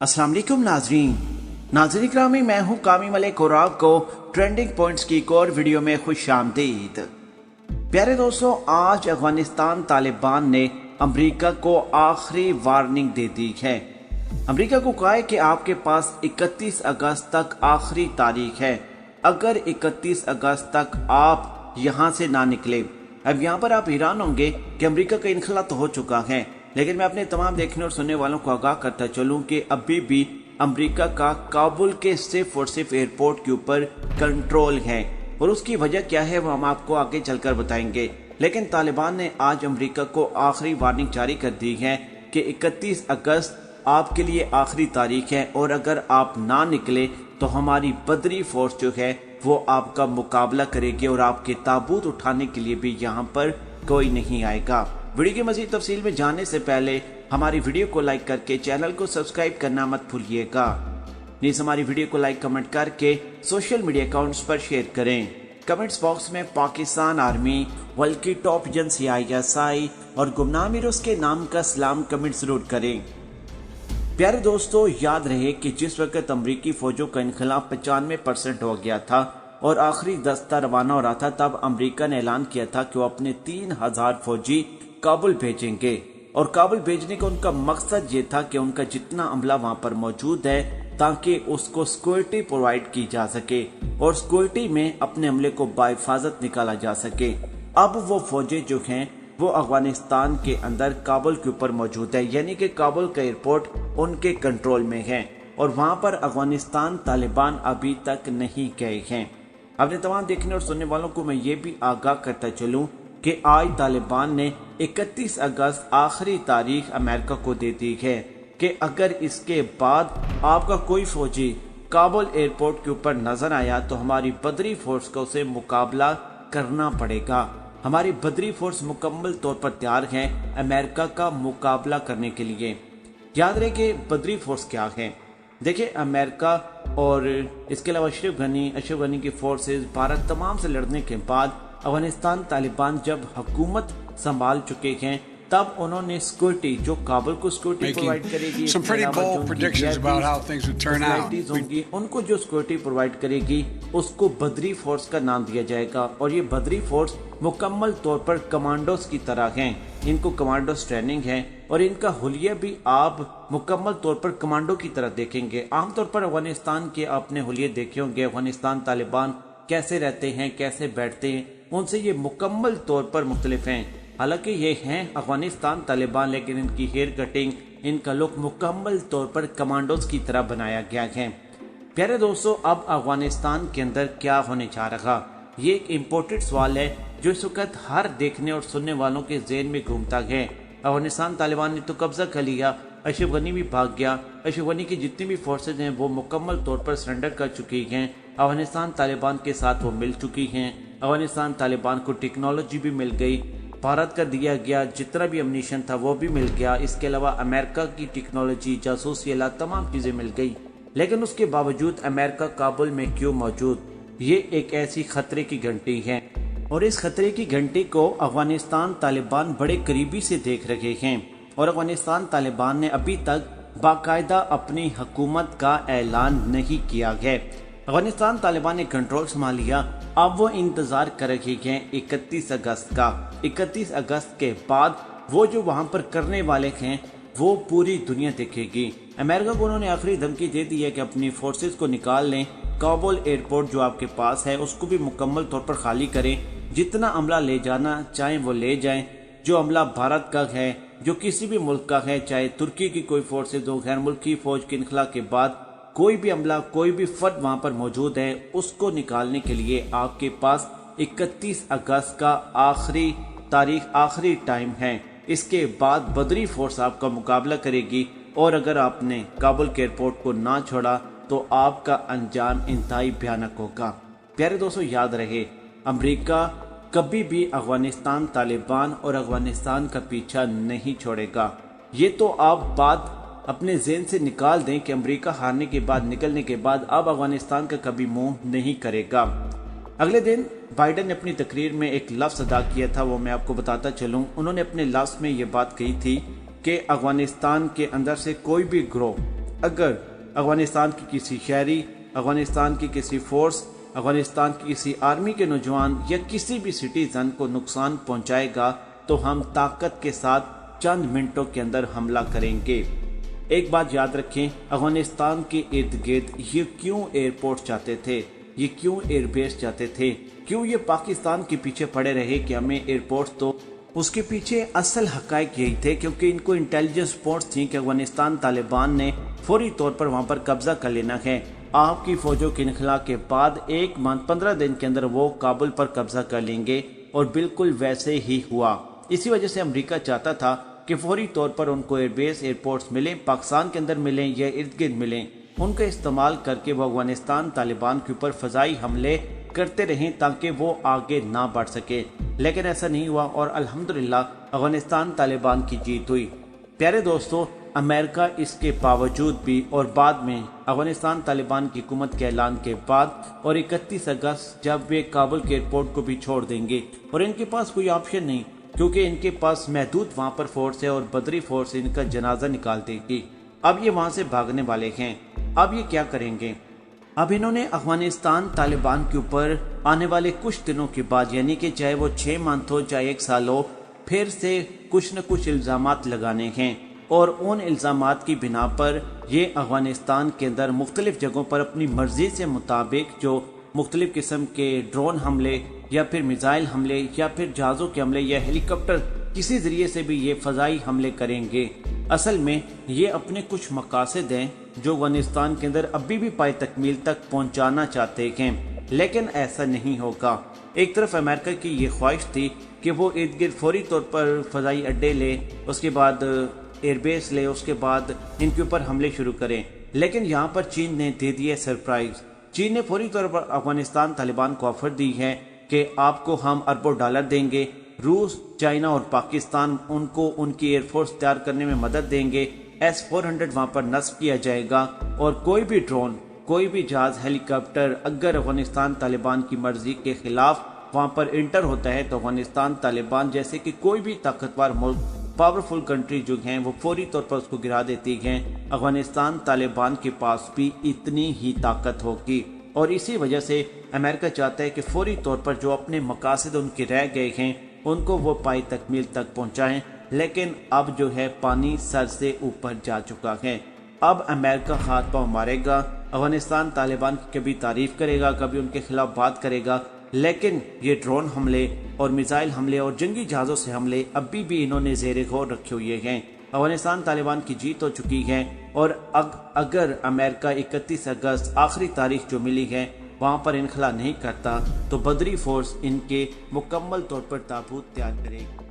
अस्सलाम वालेकुम नाज़रीन ग्रामी, मैं हूं कामी मलिक और आपको ट्रेंडिंग पॉइंट्स की एक और वीडियो में खुश आमदीद। प्यारे दोस्तों, आज अफगानिस्तान तालिबान ने अमेरिका को आखिरी वार्निंग दे दी है। अमेरिका को कहा है कि आपके पास 31 अगस्त तक आखिरी तारीख है। अगर 31 अगस्त तक आप यहां से ना निकले, अब यहां पर आप हैरान होंगे कि अमेरिका का इनखला तो हो चुका है, लेकिन मैं अपने तमाम देखने और सुनने वालों को आगाह करता चलूं कि अभी भी अमेरिका का काबुल के सिर्फ और सिर्फ एयरपोर्ट के ऊपर कंट्रोल है, और उसकी वजह क्या है वो हम आपको आगे चलकर बताएंगे। लेकिन तालिबान ने आज अमेरिका को आखिरी वार्निंग जारी कर दी है कि 31 अगस्त आपके लिए आखिरी तारीख है, और अगर आप ना निकले तो हमारी बदरी फोर्स जो है वो आपका मुकाबला करेगी और आपके ताबूत उठाने के लिए भी यहाँ पर कोई नहीं आएगा। वीडियो की मजीद तफसील में जाने से पहले हमारी वीडियो को लाइक करके चैनल को सब्सक्राइब करना मत भूलिएगा। नीचे हमारी वीडियो को लाइक कमेंट करके सोशल मीडिया अकाउंट्स पर शेयर करें। कमेंट्स बॉक्स में पाकिस्तान आर्मी, वर्ल्ड की टॉप एजेंसी ISI और गुमनाम हीरोज के नाम का सलाम कमेंट जरूर करें। प्यारे दोस्तों, याद रहे कि जिस वक्त अमरीकी फौजों का इनखला 95% हो गया था और आखिरी दस्ता रवाना हो रहा था, तब अमेरिका ने ऐलान किया था कि वो अपने 3000 फौजी काबुल भेजेंगे। और काबुल भेजने का उनका मकसद ये था कि उनका जितना अमला वहां पर मौजूद है ताकि उसको सिक्योरिटी प्रोवाइड की जा सके और सिक्योरिटी में अपने अमले को बाहिफाजत निकाला जा सके। अब वो फौजी जो हैं वो अफगानिस्तान के अंदर काबुल के ऊपर मौजूद है, यानी कि काबुल का एयरपोर्ट उनके कंट्रोल में है और वहां पर अफगानिस्तान तालिबान अभी तक नहीं गए हैं। अपने तमाम देखने और सुनने वालों को मैं ये भी आगाह करता चलूं कि आज तालिबान ने 31 अगस्त आखिरी तारीख अमेरिका को दे दी है कि अगर इसके बाद आपका कोई फौजी काबुल एयरपोर्ट के ऊपर नजर आया तो हमारी बदरी फोर्स को उसे मुकाबला करना पड़ेगा। हमारी बदरी फोर्स मुकम्मल तौर पर तैयार है अमेरिका का मुकाबला करने के लिए। याद रहे कि बदरी फोर्स क्या है। देखिए, अमेरिका और इसके अलावा अशरफ गनी की फोर्सेस भारत तमाम से लड़ने के बाद अफगानिस्तान तालिबान जब हुकूमत संभाल चुके हैं, तब उन्होंने सिक्योरिटी जो काबुल को सिक्योरिटी प्रोवाइड करेगी, उनको जो सिक्योरिटी प्रोवाइड करेगी उसको बदरी फोर्स का नाम दिया जाएगा। और ये बदरी फोर्स मुकम्मल तौर पर कमांडोज की तरह हैं। इनको कमांडोज ट्रेनिंग है और इनका हुलिया भी आप मुकम्मल तौर पर कमांडो की तरह देखेंगे। आमतौर पर अफगानिस्तान के आपने हुलिये देखे होंगे, अफगानिस्तान तालिबान कैसे रहते हैं, कैसे बैठते हैं, उनसे ये मुकम्मल तौर पर मुख्तलिफ हैं। हालांकि ये हैं अफगानिस्तान तालिबान, लेकिन इनकी हेयर कटिंग, इनका लुक मुकम्मल तौर पर कमांडोज की तरह बनाया गया है। प्यारे दोस्तों, अब अफगानिस्तान के अंदर क्या होने जा रहा, ये एक इम्पोर्टेंट सवाल है जो इस वक्त हर देखने और सुनने वालों के ज़हन में घूमता है। अफगानिस्तान तालिबान ने तो कब्जा कर लिया, अशरफ गनी भी भाग गया, अशरफ गनी की जितनी भी फोर्सेज हैं वो मुकम्मल तौर पर सरेंडर कर चुकी हैं, अफगानिस्तान तालिबान के साथ वो मिल चुकी हैं। अफगानिस्तान तालिबान को टेक्नोलॉजी भी मिल गई, भारत का दिया गया जितना भी अम्नीशन था वो भी मिल गया, इसके अलावा अमेरिका की टेक्नोलॉजी, जासूसी अला तमाम चीज़ें मिल गई। लेकिन उसके बावजूद अमेरिका काबुल में क्यों मौजूद, ये एक ऐसी खतरे की घंटी है और इस खतरे की घंटी को अफगानिस्तान तालिबान बड़े करीबी से देख रहे हैं। और अफगानिस्तान तालिबान ने अभी तक बाकायदा अपनी हुकूमत का ऐलान नहीं किया है। अफगानिस्तान तालिबान ने कंट्रोल संभाल लिया, अब वो इंतजार कर रहे हैं 31 अगस्त का। 31 अगस्त के बाद वो जो वहां पर करने वाले हैं वो पूरी दुनिया देखेगी। अमेरिका को उन्होंने आखिरी धमकी दे दी है कि अपनी फोर्सेस को निकाल लें, काबुल एयरपोर्ट जो आपके पास है उसको भी मुकम्मल तौर पर खाली करें, जितना अमला ले जाना चाहें वो ले जाएं। जो अमला भारत का है, जो किसी भी मुल्क का है, चाहे तुर्की की कोई फोर्सेज हो, गैर मुल्की फौज के इनखला के बाद कोई भी अमला, कोई भी फर्द वहां पर मौजूद है, उसको निकालने के लिए आपके पास 31 अगस्त का आखिरी तारीख, आखिरी टाइम है। इसके बाद बदरी फोर्स आपका मुकाबला करेगी और अगर आपने काबुल के एयरपोर्ट को ना छोड़ा तो आपका अंजाम इंतहाई भयानक होगा। प्यारे दोस्तों, याद रहे, अमेरिका कभी भी अफगानिस्तान तालिबान और अफगानिस्तान का पीछा नहीं छोड़ेगा। ये तो आप बात अपने ज़हन से निकाल दें कि अमेरिका हारने के बाद, निकलने के बाद अब अफगानिस्तान का कभी मुंह नहीं करेगा। अगले दिन बाइडेन ने अपनी तकरीर में एक लफ्ज़ अदा किया था, वो मैं आपको बताता चलूं। उन्होंने अपने लफ्ज़ में ये बात कही थी कि अफगानिस्तान के अंदर से कोई भी ग्रोह अगर अफगानिस्तान की किसी शहरी, अफगानिस्तान की किसी फोर्स, अफगानिस्तान की किसी आर्मी के नौजवान या किसी भी सिटीजन को नुकसान पहुंचाएगा तो हम ताकत के साथ चंद मिनटों के अंदर हमला करेंगे। एक बात याद रखें, अफगानिस्तान के इर्द गिर्द ये क्यों एयरपोर्ट चाहते थे, ये क्यों एयरबेस चाहते थे, क्यों ये पाकिस्तान के पीछे पड़े रहे कि हमें एयरपोर्ट, तो उसके पीछे असल हकायक यही थे क्योंकि इनको इंटेलिजेंस रिपोर्ट्स थी कि अफगानिस्तान तालिबान ने फौरी तौर पर वहां पर कब्जा कर लेना है। आपकी फौजों के इनखला के बाद 1 माह 15 दिन के अंदर वो काबुल पर कब्जा कर लेंगे और बिल्कुल वैसे ही हुआ। इसी वजह से अमेरिका चाहता था कि फौरी तौर पर उनको एयरबेस, एयरपोर्ट्स मिलें, पाकिस्तान के अंदर मिलें या इर्द गिर्द मिलें, उनका इस्तेमाल करके वो अफगानिस्तान तालिबान के ऊपर फजाई हमले करते रहें ताकि वो आगे ना बढ़ सके। लेकिन ऐसा नहीं हुआ और अल्हम्दुलिल्लाह अफगानिस्तान तालिबान की जीत हुई। प्यारे दोस्तों, अमेरिका इसके बावजूद भी और बाद में अफगानिस्तान तालिबान की हुकूमत के ऐलान के बाद और 31 अगस्त जब वे काबुल के एयरपोर्ट को भी छोड़ देंगे और इनके पास कोई ऑप्शन नहीं क्योंकि इनके पास महदूद वहां पर फोर्स है और बदरी फोर्स इनका जनाजा निकाल देगी। अब ये वहां से भागने वाले हैं। अब ये क्या करेंगे? अब इन्होंने अफगानिस्तान तालिबान के ऊपर आने वाले कुछ दिनों के बाद, यानी कि चाहे वो 6 मंथ हो चाहे 1 साल हो, फिर से कुछ न कुछ इल्जामात लगाने हैं और उन इल्जामात की बिना पर ये अफगानिस्तान के अंदर मुख्तलिफ जगहों पर अपनी मर्जी से मुताबिक जो मुख्तलिफ किस्म के ड्रोन हमले या फिर मिसाइल हमले या फिर जहाज़ों के हमले या हेलीकॉप्टर किसी जरिए से भी ये फजाई हमले करेंगे। असल में ये अपने कुछ मकासद हैं जो अफगानिस्तान के अंदर अभी भी पाए तकमील तक पहुंचाना चाहते हैं, लेकिन ऐसा नहीं होगा। एक तरफ अमेरिका की ये ख्वाहिश थी कि वो इर्द गिर्द फौरी तौर पर फजाई अड्डे ले, उसके बाद एयरबेस ले, उसके बाद इनके ऊपर हमले शुरू करें, लेकिन यहाँ पर चीन ने दे दिया सरप्राइज। चीन ने फौरी तौर पर अफगानिस्तान तालिबान को ऑफर दी है कि आपको हम अरबों डॉलर देंगे। रूस, चाइना और पाकिस्तान उनको उनकी एयरफोर्स तैयार करने में मदद देंगे। S-400 वहां पर नस्ब किया जाएगा और कोई भी ड्रोन, कोई भी जहाज, हेलीकॉप्टर अगर अफगानिस्तान तालिबान की मर्जी के खिलाफ वहां पर इंटर होता है तो अफगानिस्तान तालिबान जैसे कि कोई भी ताकतवर मुल्क, पावरफुल कंट्री जो हैं वो फौरी तौर पर उसको गिरा देती हैं। अफगानिस्तान तालिबान के पास भी इतनी ही ताकत होगी और इसी वजह से अमेरिका चाहता है कि फौरी तौर पर जो अपने मकासद उनके रह गए हैं उनको वो पाई तकमील तक पहुंचाएं। लेकिन अब जो है पानी सर से ऊपर जा चुका है। अब अमेरिका हाथ पांव मारेगा, अफगानिस्तान तालिबान की कभी तारीफ करेगा, कभी उनके खिलाफ बात करेगा, लेकिन ये ड्रोन हमले और मिसाइल हमले और जंगी जहाज़ों से हमले अभी भी इन्होंने ज़ेरे गौर रखे हुए हैं। अफगानिस्तान तालिबान की जीत हो चुकी है और अगर अमेरिका 31 अगस्त आखिरी तारीख जो मिली है वहां पर इनखला नहीं करता तो बदरी फोर्स इनके मुकम्मल तौर पर ताबूत तैयार करेगी।